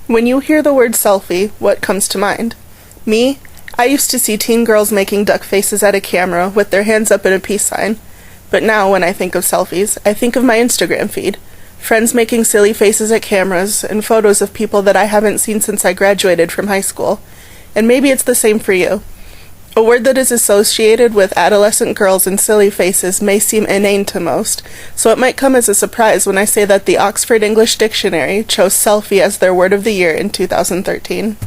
When you hear the word selfie, what comes to mind? Me? I used to see teen girls making duck faces at a camera with their hands up in a peace sign. But now, when I think of selfies, I think of my Instagram feed. Friends making silly faces at cameras, and photos of people that I haven't seen since I graduated from high school. And maybe it's the same for you. A word that is associated with adolescent girls and silly faces may seem inane to most, so it might come as a surprise when I say that the Oxford English Dictionary chose selfie as their word of the year in 2013.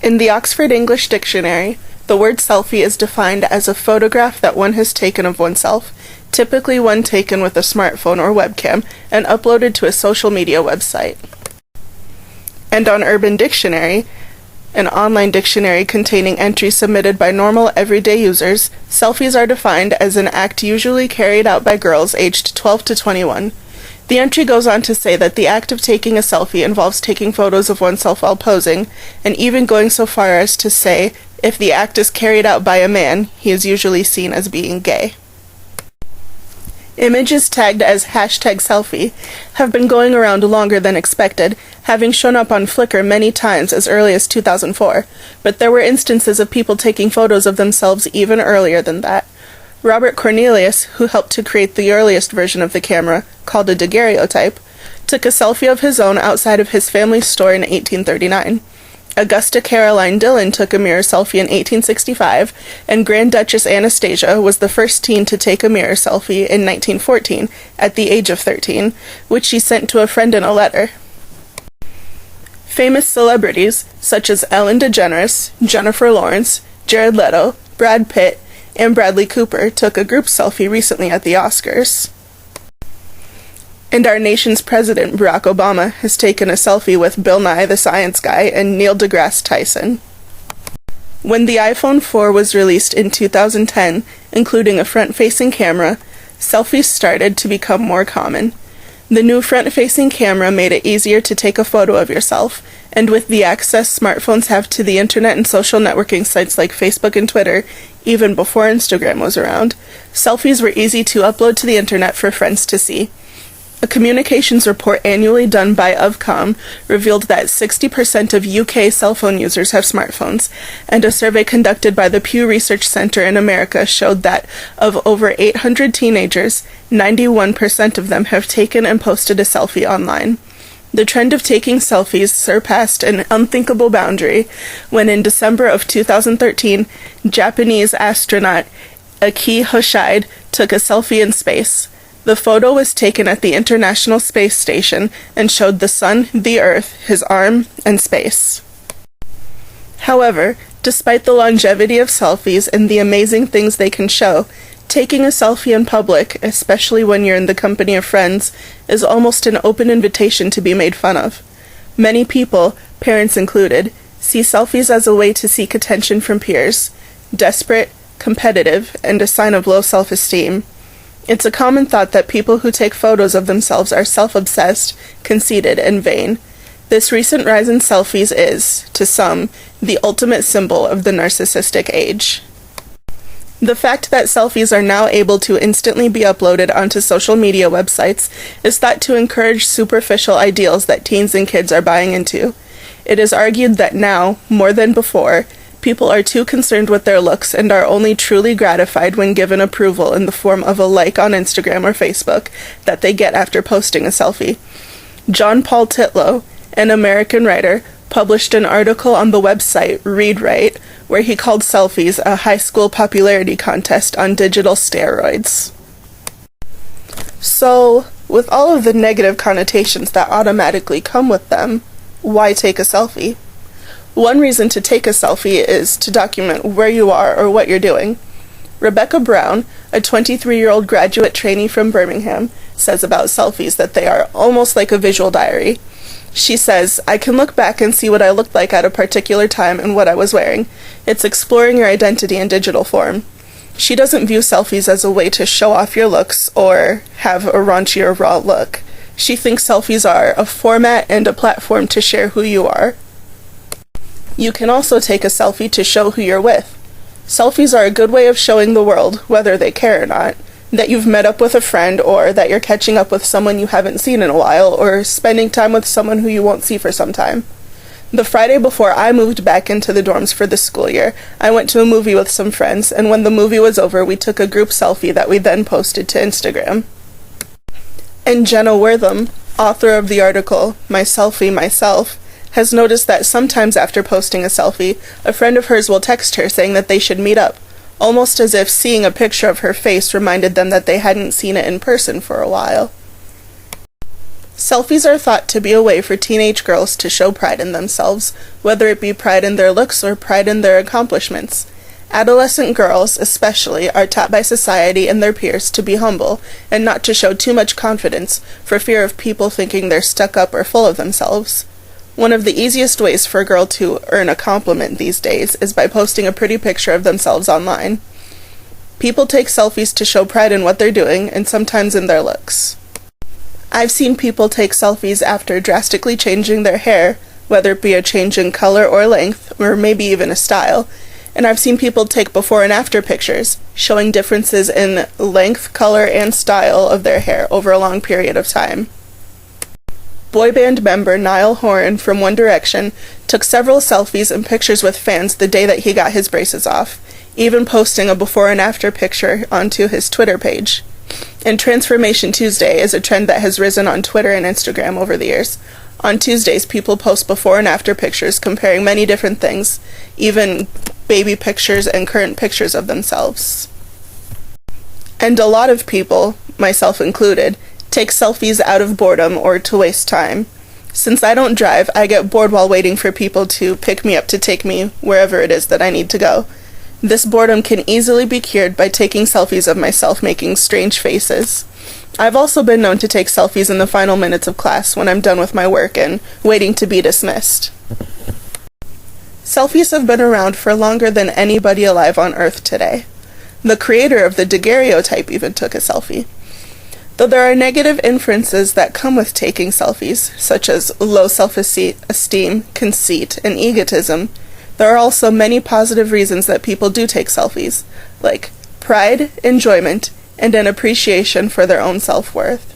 In the Oxford English Dictionary, the word selfie is defined as a photograph that one has taken of oneself, typically one taken with a smartphone or webcam, and uploaded to a social media website. And on Urban Dictionary, an online dictionary containing entries submitted by normal everyday users, selfies are defined as an act usually carried out by girls aged 12 to 21. The entry goes on to say that the act of taking a selfie involves taking photos of oneself while posing, and even going so far as to say, if the act is carried out by a man, he is usually seen as being gay. Images tagged as #selfie have been going around longer than expected, having shown up on Flickr many times as early as 2004, but there were instances of people taking photos of themselves even earlier than that. Robert Cornelius, who helped to create the earliest version of the camera, called a daguerreotype, took a selfie of his own outside of his family's store in 1839. Augusta Caroline Dillon took a mirror selfie in 1865, and Grand Duchess Anastasia was the first teen to take a mirror selfie in 1914, at the age of 13, which she sent to a friend in a letter. Famous celebrities, such as Ellen DeGeneres, Jennifer Lawrence, Jared Leto, Brad Pitt, and Bradley Cooper took a group selfie recently at the Oscars. And our nation's president, Barack Obama, has taken a selfie with Bill Nye the Science Guy and Neil deGrasse Tyson. When the iPhone 4 was released in 2010, including a front-facing camera, selfies started to become more common. The new front-facing camera made it easier to take a photo of yourself, and with the access smartphones have to the internet and social networking sites like Facebook and Twitter, even before Instagram was around, selfies were easy to upload to the internet for friends to see. A communications report annually done by Ofcom revealed that 60% of UK cell phone users have smartphones, and a survey conducted by the Pew Research Center in America showed that of over 800 teenagers, 91% of them have taken and posted a selfie online. The trend of taking selfies surpassed an unthinkable boundary when in December of 2013, Japanese astronaut Aki Hoshide took a selfie in space. The photo was taken at the International Space Station and showed the sun, the Earth, his arm, and space. However, despite the longevity of selfies and the amazing things they can show, taking a selfie in public, especially when you're in the company of friends, is almost an open invitation to be made fun of. Many people, parents included, see selfies as a way to seek attention from peers, desperate, competitive, and a sign of low self-esteem. It's a common thought that people who take photos of themselves are self-obsessed, conceited, and vain. This recent rise in selfies is, to some, the ultimate symbol of the narcissistic age. The fact that selfies are now able to instantly be uploaded onto social media websites is thought to encourage superficial ideals that teens and kids are buying into. It is argued that now, more than before, people are too concerned with their looks and are only truly gratified when given approval in the form of a like on Instagram or Facebook that they get after posting a selfie. John Paul Titlow, an American writer, published an article on the website ReadWrite where he called selfies a high school popularity contest on digital steroids. So, with all of the negative connotations that automatically come with them, why take a selfie? One reason to take a selfie is to document where you are or what you're doing. Rebecca Brown, a 23-year-old graduate trainee from Birmingham, says about selfies that they are almost like a visual diary. She says, "I can look back and see what I looked like at a particular time and what I was wearing. It's exploring your identity in digital form." She doesn't view selfies as a way to show off your looks or have a raunchy or raw look. She thinks selfies are a format and a platform to share who you are. You can also take a selfie to show who you're with. Selfies are a good way of showing the world, whether they care or not, that you've met up with a friend, or that you're catching up with someone you haven't seen in a while, or spending time with someone who you won't see for some time. The Friday before I moved back into the dorms for the school year, I went to a movie with some friends, and when the movie was over, we took a group selfie that we then posted to Instagram. And Jenna Wortham, author of the article My Selfie, Myself, has noticed that sometimes after posting a selfie, a friend of hers will text her saying that they should meet up, almost as if seeing a picture of her face reminded them that they hadn't seen it in person for a while. Selfies are thought to be a way for teenage girls to show pride in themselves, whether it be pride in their looks or pride in their accomplishments. Adolescent girls, especially, are taught by society and their peers to be humble and not to show too much confidence for fear of people thinking they're stuck up or full of themselves. One of the easiest ways for a girl to earn a compliment these days is by posting a pretty picture of themselves online. People take selfies to show pride in what they're doing and sometimes in their looks. I've seen people take selfies after drastically changing their hair, whether it be a change in color or length, or maybe even a style, and I've seen people take before and after pictures, showing differences in length, color, and style of their hair over a long period of time. Boy band member Niall Horan from One Direction took several selfies and pictures with fans the day that he got his braces off, even posting a before and after picture onto his Twitter page. And Transformation Tuesday is a trend that has risen on Twitter and Instagram over the years. On Tuesdays, people post before and after pictures comparing many different things, even baby pictures and current pictures of themselves. And a lot of people, myself included, take selfies out of boredom or to waste time. Since I don't drive, I get bored while waiting for people to pick me up to take me wherever it is that I need to go. This boredom can easily be cured by taking selfies of myself making strange faces. I've also been known to take selfies in the final minutes of class when I'm done with my work and waiting to be dismissed. Selfies have been around for longer than anybody alive on Earth today. The creator of the daguerreotype even took a selfie. Though there are negative inferences that come with taking selfies, such as low self-esteem, conceit, and egotism, there are also many positive reasons that people do take selfies, like pride, enjoyment, and an appreciation for their own self-worth.